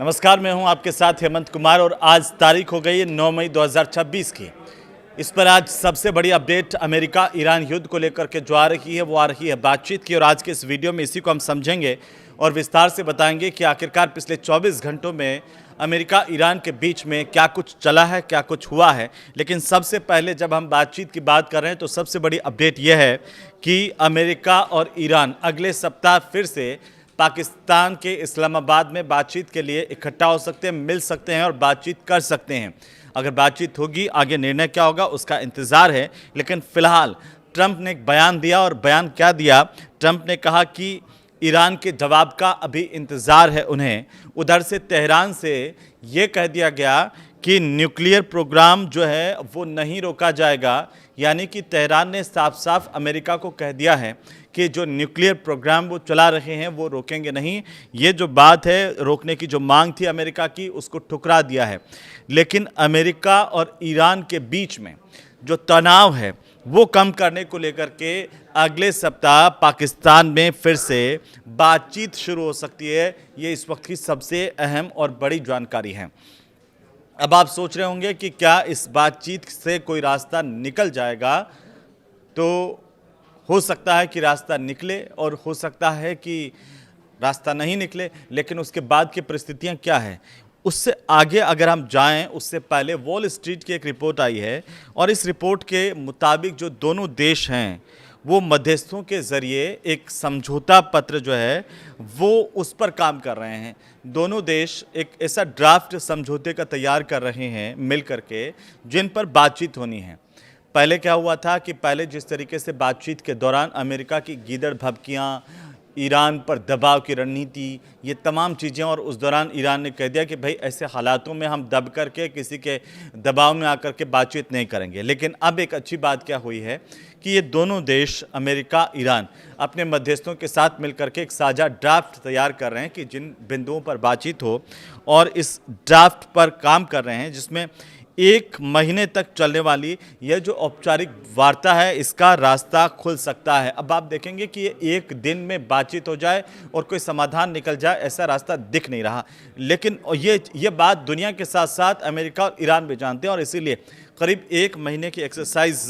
नमस्कार, मैं हूं आपके साथ हेमंत कुमार और आज तारीख हो गई है 9 मई 2026 की। इस पर आज सबसे बड़ी अपडेट अमेरिका ईरान युद्ध को लेकर के जो आ रही है वो आ रही है बातचीत की। और आज के इस वीडियो में इसी को हम समझेंगे और विस्तार से बताएंगे कि आखिरकार पिछले 24 घंटों में अमेरिका ईरान के बीच में क्या कुछ चला है, क्या कुछ हुआ है। लेकिन सबसे पहले जब हम बातचीत की बात कर रहे हैं तो सबसे बड़ी अपडेट यह है कि अमेरिका और ईरान अगले सप्ताह फिर से पाकिस्तान के इस्लामाबाद में बातचीत के लिए इकट्ठा हो सकते हैं, मिल सकते हैं और बातचीत कर सकते हैं। अगर बातचीत होगी, आगे निर्णय क्या होगा उसका इंतज़ार है। लेकिन फिलहाल ट्रंप ने एक बयान दिया और बयान क्या दिया? ट्रंप ने कहा कि ईरान के जवाब का अभी इंतज़ार है उन्हें। उधर से तेहरान से ये कह दिया गया कि न्यूक्लियर प्रोग्राम जो है वो नहीं रोका जाएगा। यानी कि तेहरान ने साफ साफ अमेरिका को कह दिया है कि जो न्यूक्लियर प्रोग्राम वो चला रहे हैं वो रोकेंगे नहीं। ये जो बात है, रोकने की जो मांग थी अमेरिका की, उसको ठुकरा दिया है। लेकिन अमेरिका और ईरान के बीच में जो तनाव है वो कम करने को लेकर के अगले सप्ताह पाकिस्तान में फिर से बातचीत शुरू हो सकती है। ये इस वक्त की सबसे अहम और बड़ी जानकारी है। अब आप सोच रहे होंगे कि क्या इस बातचीत से कोई रास्ता निकल जाएगा? तो हो सकता है कि रास्ता निकले और हो सकता है कि रास्ता नहीं निकले। लेकिन उसके बाद की परिस्थितियां क्या है, उससे आगे अगर हम जाएं, उससे पहले वॉल स्ट्रीट की एक रिपोर्ट आई है और इस रिपोर्ट के मुताबिक जो दोनों देश हैं वो मध्यस्थों के ज़रिए एक समझौता पत्र जो है वो उस पर काम कर रहे हैं। दोनों देश एक ऐसा ड्राफ्ट समझौते का तैयार कर रहे हैं मिल करके, जिन पर बातचीत होनी है। पहले क्या हुआ था कि पहले जिस तरीके से बातचीत के दौरान अमेरिका की गीदड़ भभकियाँ, ईरान पर दबाव की रणनीति, ये तमाम चीज़ें, और उस दौरान ईरान ने कह दिया कि भाई ऐसे हालातों में हम दब करके किसी के दबाव में आकर के बातचीत नहीं करेंगे। लेकिन अब एक अच्छी बात क्या हुई है कि ये दोनों देश अमेरिका, ईरान अपने मध्यस्थों के साथ मिलकर के एक साझा ड्राफ्ट तैयार कर रहे हैं कि जिन बिंदुओं पर बातचीत हो, और इस ड्राफ्ट पर काम कर रहे हैं जिसमें 1 महीने तक चलने वाली यह जो औपचारिक वार्ता है इसका रास्ता खुल सकता है। अब आप देखेंगे कि ये 1 दिन में बातचीत हो जाए और कोई समाधान निकल जाए, ऐसा रास्ता दिख नहीं रहा। लेकिन ये बात दुनिया के साथ साथ अमेरिका और ईरान भी जानते हैं और इसीलिए करीब 1 महीने की एक्सरसाइज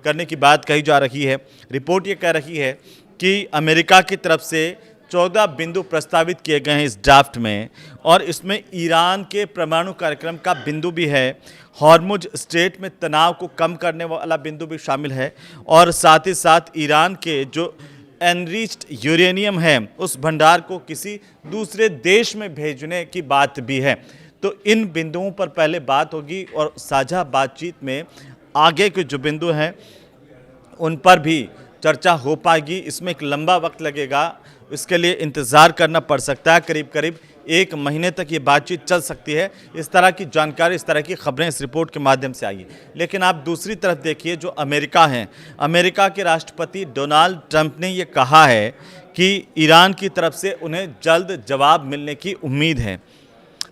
करने की बात कही जा रही है। रिपोर्ट ये कह रही है कि अमेरिका की तरफ से 14 बिंदु प्रस्तावित किए गए हैं इस ड्राफ्ट में, और इसमें ईरान के परमाणु कार्यक्रम का बिंदु भी है, हॉर्मुज स्ट्रेट में तनाव को कम करने वाला बिंदु भी शामिल है, और साथ ही साथ ईरान के जो एनरिच्ड यूरेनियम है उस भंडार को किसी दूसरे देश में भेजने की बात भी है। तो इन बिंदुओं पर पहले बात होगी और साझा बातचीत में आगे के जो बिंदु हैं उन पर भी चर्चा हो पाएगी। इसमें एक लंबा वक्त लगेगा, इसके लिए इंतज़ार करना पड़ सकता है। करीब करीब 1 महीने तक ये बातचीत चल सकती है। इस तरह की जानकारी, इस तरह की खबरें इस रिपोर्ट के माध्यम से आई है। लेकिन आप दूसरी तरफ देखिए, जो अमेरिका है, अमेरिका के राष्ट्रपति डोनाल्ड ट्रंप ने ये कहा है कि ईरान की तरफ से उन्हें जल्द जवाब मिलने की उम्मीद है।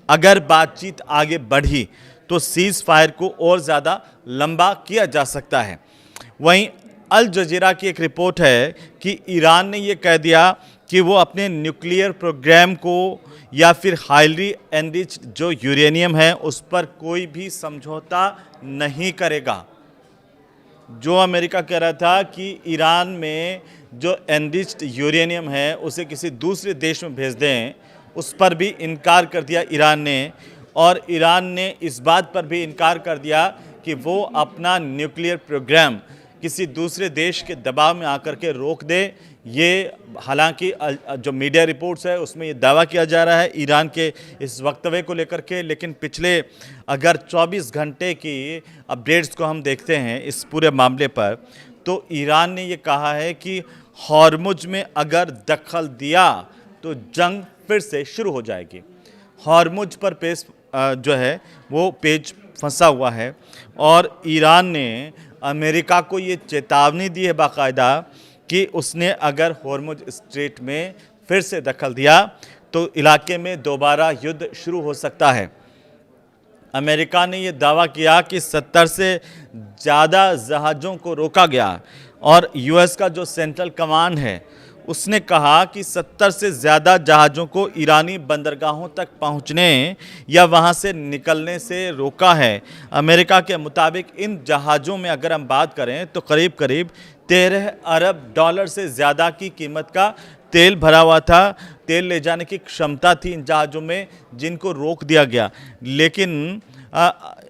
अगर बातचीत आगे बढ़ी तो सीज़ फायर को और ज़्यादा लंबा किया जा सकता है। वहीं अल जजीरा की एक रिपोर्ट है कि ईरान ने ये कह दिया कि वो अपने न्यूक्लियर प्रोग्राम को या फिर हाईली एनरिच्ड जो यूरेनियम है उस पर कोई भी समझौता नहीं करेगा। जो अमेरिका कह रहा था कि ईरान में जो एनरिच्ड यूरेनियम है उसे किसी दूसरे देश में भेज दें, उस पर भी इनकार कर दिया ईरान ने। और ईरान ने इस बात पर भी इनकार कर दिया कि वो अपना न्यूक्लियर प्रोग्राम किसी दूसरे देश के दबाव में आकर के रोक दे। ये हालांकि जो मीडिया रिपोर्ट्स है उसमें ये दावा किया जा रहा है ईरान के इस वक्तव्य को लेकर के। लेकिन पिछले अगर 24 घंटे की अपडेट्स को हम देखते हैं इस पूरे मामले पर, तो ईरान ने ये कहा है कि हॉर्मुज में अगर दखल दिया तो जंग फिर से शुरू हो जाएगी। हॉर्मुज पर जो है वो पेज फंसा हुआ है और ईरान ने अमेरिका को ये चेतावनी दी है बाकायदा कि उसने अगर हॉर्मुज स्ट्रेट में फिर से दखल दिया तो इलाके में दोबारा युद्ध शुरू हो सकता है। अमेरिका ने ये दावा किया कि 70 से ज़्यादा जहाज़ों को रोका गया और यूएस का जो सेंट्रल कमांड है उसने कहा कि 70 से ज़्यादा जहाज़ों को ईरानी बंदरगाहों तक पहुंचने या वहां से निकलने से रोका है। अमेरिका के मुताबिक इन जहाज़ों में अगर हम बात करें तो करीब करीब 13 अरब डॉलर से ज़्यादा की कीमत का तेल भरा हुआ था। तेल ले जाने की क्षमता थी इन जहाज़ों में, जिनको रोक दिया गया। लेकिन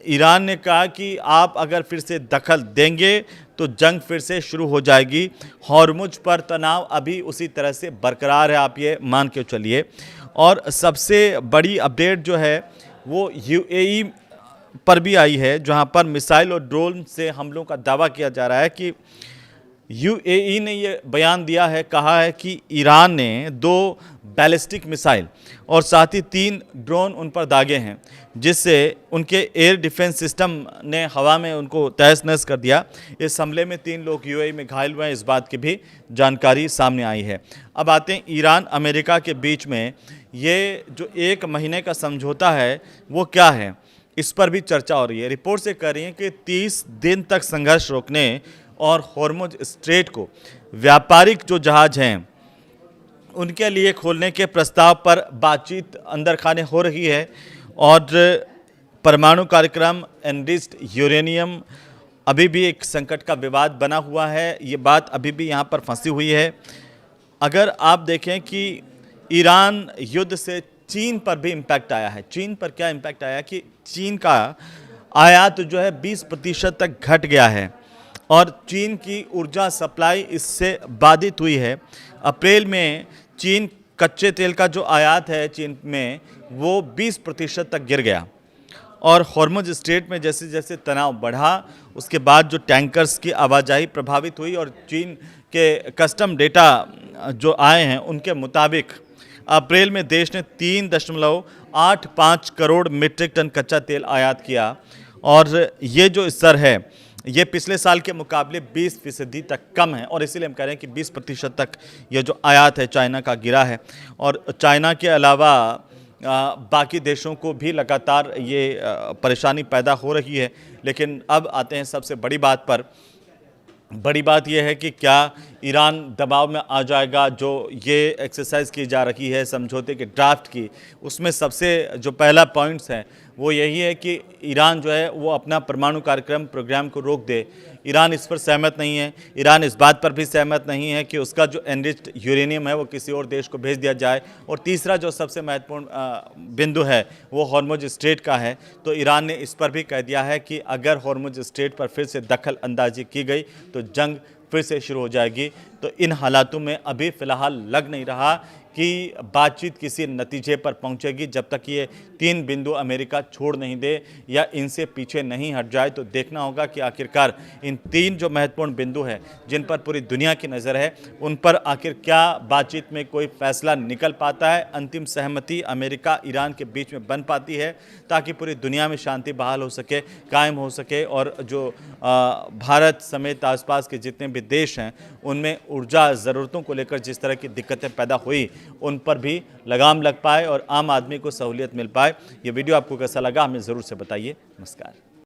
ईरान ने कहा कि आप अगर फिर से दखल देंगे तो जंग फिर से शुरू हो जाएगी। हॉर्मुज पर तनाव अभी उसी तरह से बरकरार है, आप ये मान के चलिए। और सबसे बड़ी अपडेट जो है वो यूएई पर भी आई है, जहां पर मिसाइल और ड्रोन से हमलों का दावा किया जा रहा है कि यूएई ने ये बयान दिया है, कहा है कि ईरान ने 2 बैलिस्टिक मिसाइल और साथ ही 3 ड्रोन उन पर दागे हैं, जिससे उनके एयर डिफेंस सिस्टम ने हवा में उनको तहस-नहस कर दिया। इस हमले में 3 लोग यूएई में घायल हुए हैं, इस बात की भी जानकारी सामने आई है। अब आते हैं ईरान अमेरिका के बीच में ये जो 1 महीने का समझौता है वो क्या है, इस पर भी चर्चा हो रही है। रिपोर्ट से कह रही है कि 30 दिन तक संघर्ष रोकने और हॉर्मुज स्ट्रेट को व्यापारिक जो जहाज हैं उनके लिए खोलने के प्रस्ताव पर बातचीत अंदर खाने हो रही है। और परमाणु कार्यक्रम, एनरिच्ड यूरेनियम अभी भी एक संकट का विवाद बना हुआ है, ये बात अभी भी यहाँ पर फंसी हुई है। अगर आप देखें कि ईरान युद्ध से चीन पर भी इम्पैक्ट आया है। चीन पर क्या इम्पैक्ट आया कि चीन का आयात जो है 20% तक घट गया है और चीन की ऊर्जा सप्लाई इससे बाधित हुई है। अप्रैल में चीन कच्चे तेल का जो आयात है चीन में वो 20% तक गिर गया। और हॉर्मुज स्ट्रेट में जैसे जैसे तनाव बढ़ा उसके बाद जो टैंकर्स की आवाजाही प्रभावित हुई और चीन के कस्टम डेटा जो आए हैं उनके मुताबिक अप्रैल में देश ने 3.85 करोड़ मीट्रिक टन कच्चा तेल आयात किया और ये जो स्तर है ये पिछले साल के मुकाबले 20% तक कम है। और इसीलिए हम कह रहे हैं कि 20% तक ये जो आयात है चाइना का गिरा है। और चाइना के अलावा बाकी देशों को भी लगातार ये परेशानी पैदा हो रही है। लेकिन अब आते हैं सबसे बड़ी बात पर। बड़ी बात यह है कि क्या ईरान दबाव में आ जाएगा। जो ये एक्सरसाइज की जा रही है समझौते के ड्राफ्ट की, उसमें सबसे जो पहला पॉइंट्स है वो यही है कि ईरान जो है वो अपना परमाणु प्रोग्राम को रोक दे। ईरान इस पर सहमत नहीं है। ईरान इस बात पर भी सहमत नहीं है कि उसका जो एनरिच्ड यूरेनियम है वो किसी और देश को भेज दिया जाए। और तीसरा जो सबसे महत्वपूर्ण बिंदु है वो हॉर्मुज स्ट्रेट का है। तो ईरान ने इस पर भी कह दिया है कि अगर हॉर्मुज स्ट्रेट पर फिर से दखल अंदाजी की गई तो जंग फिर से शुरू हो जाएगी। तो इन हालातों में अभी फ़िलहाल लग नहीं रहा कि बातचीत किसी नतीजे पर पहुंचेगी जब तक ये 3 बिंदु अमेरिका छोड़ नहीं दे या इनसे पीछे नहीं हट जाए। तो देखना होगा कि आखिरकार इन 3 जो महत्वपूर्ण बिंदु हैं जिन पर पूरी दुनिया की नज़र है उन पर आखिर क्या बातचीत में कोई फैसला निकल पाता है, अंतिम सहमति अमेरिका ईरान के बीच में बन पाती है ताकि पूरी दुनिया में शांति बहाल हो सके, कायम हो सके। और जो भारत समेत आसपास के जितने भी देश हैं उनमें ऊर्जा ज़रूरतों को लेकर जिस तरह की दिक्कतें पैदा हुई उन पर भी लगाम लग पाए और आम आदमी को सहूलियत मिल पाए। ये वीडियो आपको कैसा लगा हमें ज़रूर से बताइए। नमस्कार।